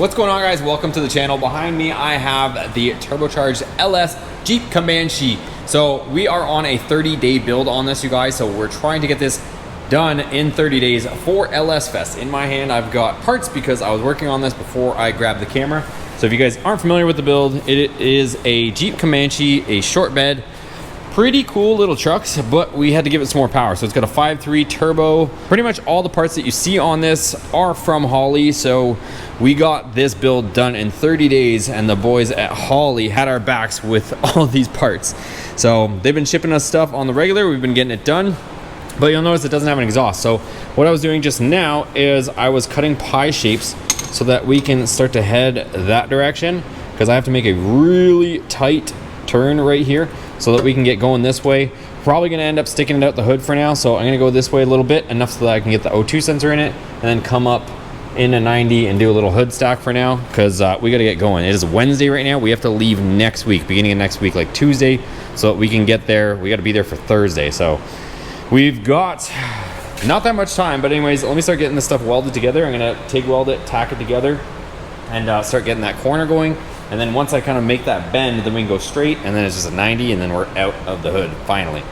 What's going on, guys? Welcome to the channel. Behind me I have the turbocharged LS Jeep Comanche. So we are on a 30-day build on this, you guys. So we're trying to get this done in 30 days for LS Fest. In my hand I've got parts because I was working on this before I grabbed the camera. So if you guys aren't familiar with the build, it is a Jeep Comanche, a short bed, pretty cool little trucks, but we had to give it some more power. So it's got a 5.3 turbo. Pretty much all the parts that you see on this are from Holley. So we got this build done in 30 days and the boys at Holley had our backs with all of these parts. So they've been shipping us stuff on the regular. We've been getting it done, but you'll notice it doesn't have an exhaust. So what I was doing just now is I was cutting pie shapes so that we can start to head that direction, because I have to make a really tight turn right here so that we can get going this way. Probably gonna end up sticking it out the hood for now, so I'm gonna go this way a little bit, enough so that I can get the O2 sensor in it, and then come up into 90 and do a little hood stack for now, because we gotta get going. It is Wednesday right now. We have to leave next week, beginning of next week, like Tuesday, so that we can get there. We gotta be there for Thursday, so we've got not that much time. But anyways, let me start getting this stuff welded together. I'm gonna TIG weld it, tack it together, and start getting that corner going. And then once I kind of make that bend, then we can go straight, and then it's just a 90, and then we're out of the hood, finally.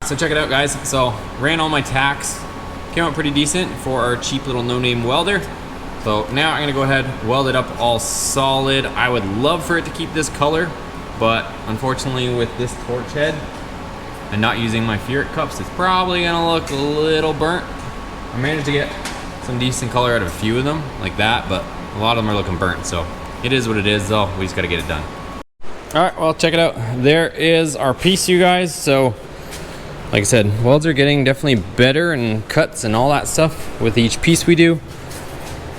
So check it out, guys. So ran all my tacks, came out pretty decent for our cheap little no-name welder. So now I'm gonna go ahead, weld it up all solid. I would love for it to keep this color, but unfortunately with this torch head and not using my ferrite cups, it's probably gonna look a little burnt. I managed to get some decent color out of a few of them like that, but a lot of them are looking burnt. So it is what it is though. We just gotta get it done. All right, well, check it out. There is our piece, you guys. So like I said, welds are getting definitely better and cuts and all that stuff with each piece we do.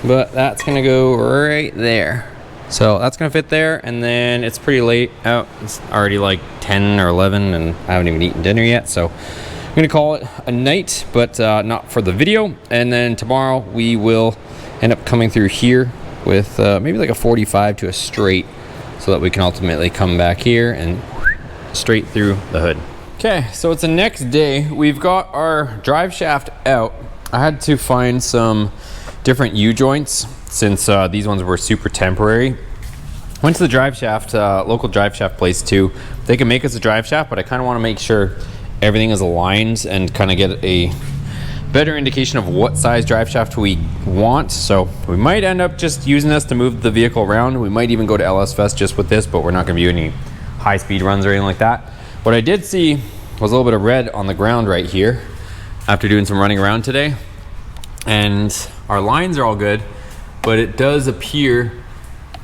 But that's gonna go right there. So that's gonna fit there, and then it's pretty late out. It's already like 10 or 11 and I haven't even eaten dinner yet. So I'm gonna call it a night, but not for the video. And then tomorrow we will end up coming through here with maybe like a 45 to a straight, so that we can ultimately come back here and straight through the hood. Okay, so it's the next day. We've got our drive shaft out. I had to find some different U-joints since these ones were super temporary. Went to the drive shaft, local drive shaft place too. They can make us a drive shaft, but I kind of want to make sure everything is aligned and kind of get a better indication of what size drive shaft we want. So we might end up just using this to move the vehicle around. We might even go to LS Fest just with this, but we're not going to be doing any high-speed runs or anything like that. What I did see was a little bit of red on the ground right here after doing some running around today, and our lines are all good, but it does appear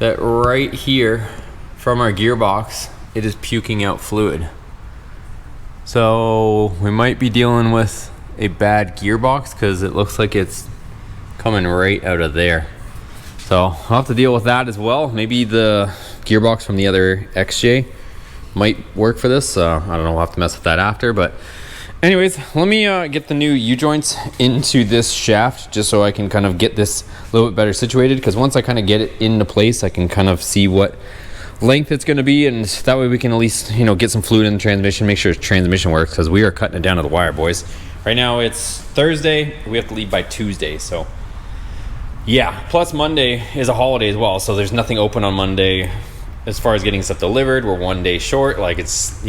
that right here from our gearbox it is puking out fluid. So we might be dealing with a bad gearbox because it looks like it's coming right out of there. So I'll have to deal with that as well. Maybe the gearbox from the other XJ might work for this. I don't know, we'll have to mess with that after. But anyways, let me get the new U-joints into this shaft just so I can kind of get this a little bit better situated, because once I kind of get it into place, I can kind of see what length it's going to be, and that way we can at least, you know, get some fluid in the transmission, make sure the transmission works, because we are cutting it down to the wire, boys. Right now it's Thursday, we have to leave by Tuesday, so yeah. Plus Monday is a holiday as well, so there's nothing open on Monday. As far as getting stuff delivered, we're 1 day short. Like, it's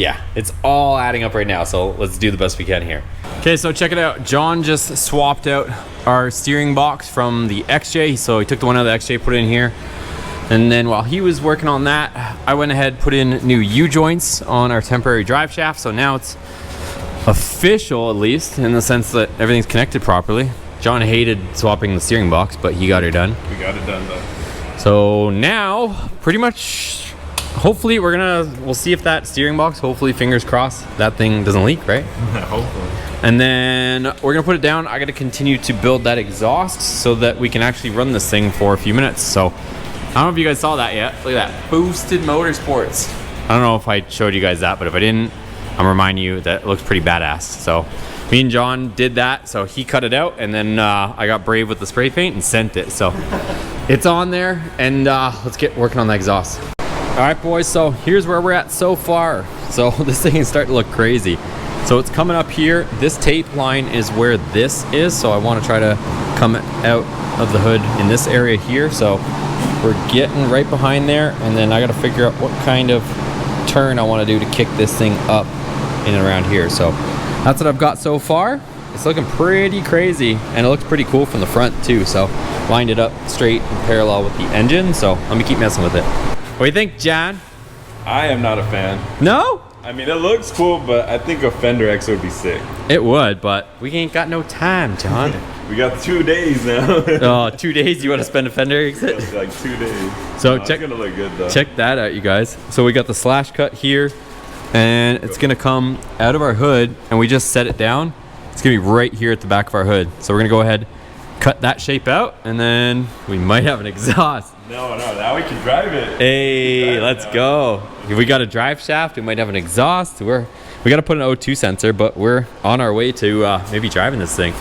all adding up right now, so let's do the best we can here. Okay, so check it out. John just swapped out our steering box from the XJ. So he took the one out of the XJ, put it in here, and then while he was working on that, I went ahead, put in new U-joints on our temporary drive shaft. So now it's official, at least in the sense that everything's connected properly. John hated swapping the steering box, but he got it done. We got it done though. So now pretty much hopefully we'll see if that steering box, hopefully fingers crossed, that thing doesn't leak, right? Hopefully. And then we're gonna put it down. I gotta continue to build that exhaust so that we can actually run this thing for a few minutes. So I don't know if you guys saw that yet. Look at that, Boosted Motorsports. I don't know if I showed you guys that, but if I didn't, I'm reminding you that it looks pretty badass. So me and John did that. So he cut it out, and then I got brave with the spray paint and sent it. So it's on there, and let's get working on the exhaust. All right, boys, so here's where we're at so far. So this thing is starting to look crazy. So it's coming up here. This tape line is where this is. So I want to try to come out of the hood in this area here. So we're getting right behind there, and then I got to figure out what kind of turn I want to do to kick this thing up in and around here. So that's what I've got so far. It's looking pretty crazy, and it looks pretty cool from the front too. So lined it up straight and parallel with the engine. So let me keep messing with it. What do you think, John? I am not a fan. No? I mean, it looks cool, but I think a fender X would be sick. It would, but we ain't got no time, John. We got 2 days now. Oh, 2 days? You want to spend a fender exit? Like 2 days. So it's gonna look good though. Check that out, you guys. So we got the slash cut here, and it's gonna come out of our hood, and we just set it down. It's gonna be right here at the back of our hood. So we're gonna go ahead, cut that shape out, and then we might have an exhaust. No, now we can drive it. Hey, let's go. We got a drive shaft. We might have an exhaust. We got to put an O2 sensor, but we're on our way to maybe driving this thing.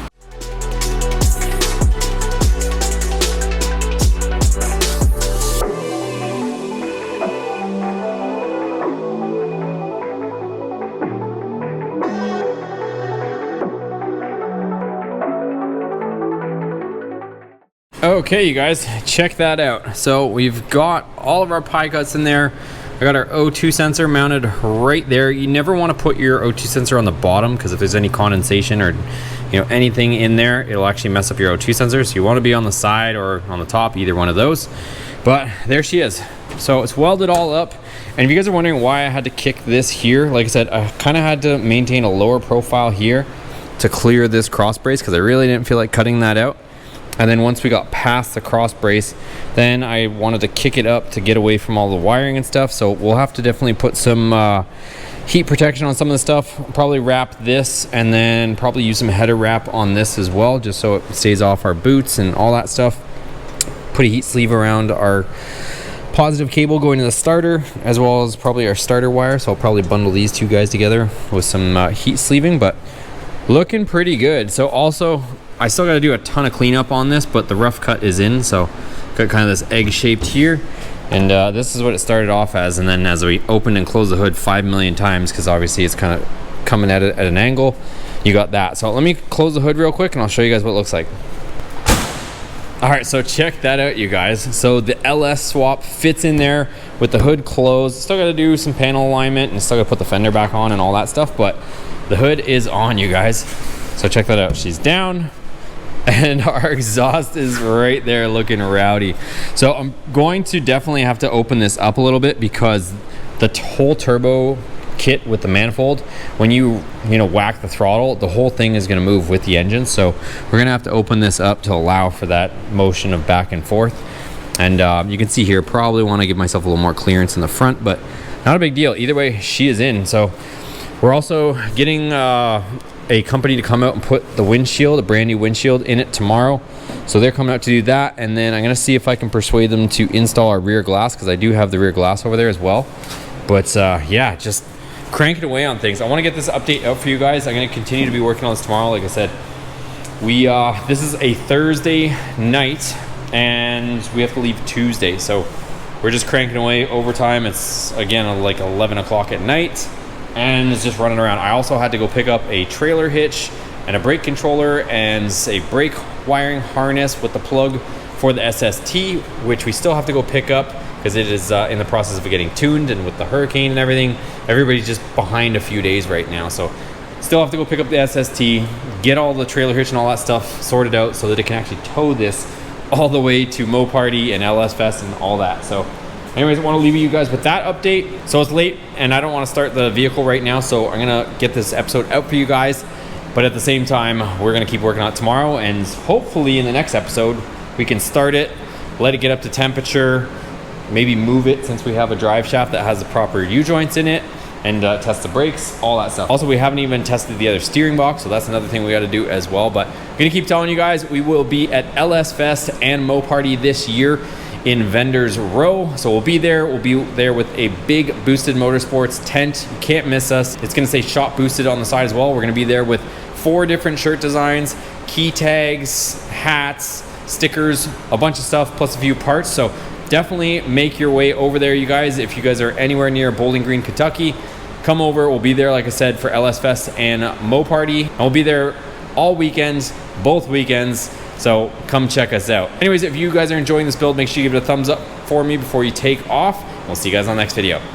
Okay, you guys, check that out. So we've got all of our pie cuts in there. I got our O2 sensor mounted right there. You never want to put your O2 sensor on the bottom, because if there's any condensation or anything in there, it'll actually mess up your O2 sensor. So you want to be on the side or on the top, either one of those. But there she is. So it's welded all up. And if you guys are wondering why I had to kick this here, like I said, I kind of had to maintain a lower profile here to clear this cross brace, because I really didn't feel like cutting that out. And then once we got past the cross brace, then I wanted to kick it up to get away from all the wiring and stuff. So we'll have to definitely put some heat protection on some of the stuff. Probably wrap this, and then probably use some header wrap on this as well, just so it stays off our boots and all that stuff. Put a heat sleeve around our positive cable going to the starter, as well as probably our starter wire. So I'll probably bundle these two guys together with some heat sleeving, but looking pretty good. So also, I still got to do a ton of cleanup on this, but the rough cut is in. So got kind of this egg shaped here, and this is what it started off as. And then as we opened and closed the hood 5 million times, because obviously it's kind of coming at it at an angle, you got that. So let me close the hood real quick, and I'll show you guys what it looks like. All right, so check that out, you guys. So the LS swap fits in there with the hood closed. Still got to do some panel alignment, and still got to put the fender back on and all that stuff, but the hood is on, you guys. So check that out. She's down, and our exhaust is right there looking rowdy. So I'm going to definitely have to open this up a little bit, because the whole turbo kit with the manifold, when you whack the throttle, the whole thing is going to move with the engine. So we're gonna have to open this up to allow for that motion of back and forth. And you can see here, probably want to give myself a little more clearance in the front, but not a big deal. Either way, she is in. So we're also getting a company to come out and put the windshield, a brand new windshield, in it tomorrow. So they're coming out to do that, and then I'm gonna see if I can persuade them to install our rear glass, because I do have the rear glass over there as well. But yeah, just cranking away on things. I want to get this update out for you guys. I'm going to continue to be working on this tomorrow. Like I said, this is a Thursday night, and we have to leave Tuesday. So we're just cranking away overtime. It's again like 11 o'clock at night, and it's just running around. I also had to go pick up a trailer hitch and a brake controller and a brake wiring harness with the plug for the SST, which we still have to go pick up, because it is in the process of getting tuned, and with the hurricane and everything, everybody's just behind a few days right now. So still have to go pick up the SST, get all the trailer hitch and all that stuff sorted out so that it can actually tow this all the way to Mo Party and LS Fest and all that. So anyways, I want to leave you guys with that update. So it's late, and I don't want to start the vehicle right now, so I'm gonna get this episode out for you guys. But at the same time, we're gonna keep working on it tomorrow, and hopefully in the next episode we can start it, let it get up to temperature, maybe move it since we have a drive shaft that has the proper U-joints in it, and test the brakes, all that stuff. Also, we haven't even tested the other steering box, so that's another thing we got to do as well. But I'm gonna keep telling you guys, we will be at LS Fest and Mo Party this year in Vendors Row. So we'll be there. We'll be there with a big Boosted Motorsports tent. You can't miss us. It's gonna say Shop Boosted on the side as well. We're gonna be there with 4 different shirt designs, key tags, hats, stickers, a bunch of stuff, plus a few parts. So definitely make your way over there, you guys. If you guys are anywhere near Bowling Green, Kentucky, come over. We'll be there, like I said, for LS Fest and Mo Party. And we'll be there all weekends, both weekends. So come check us out. Anyways, if you guys are enjoying this build, make sure you give it a thumbs up for me before you take off. We'll see you guys on the next video.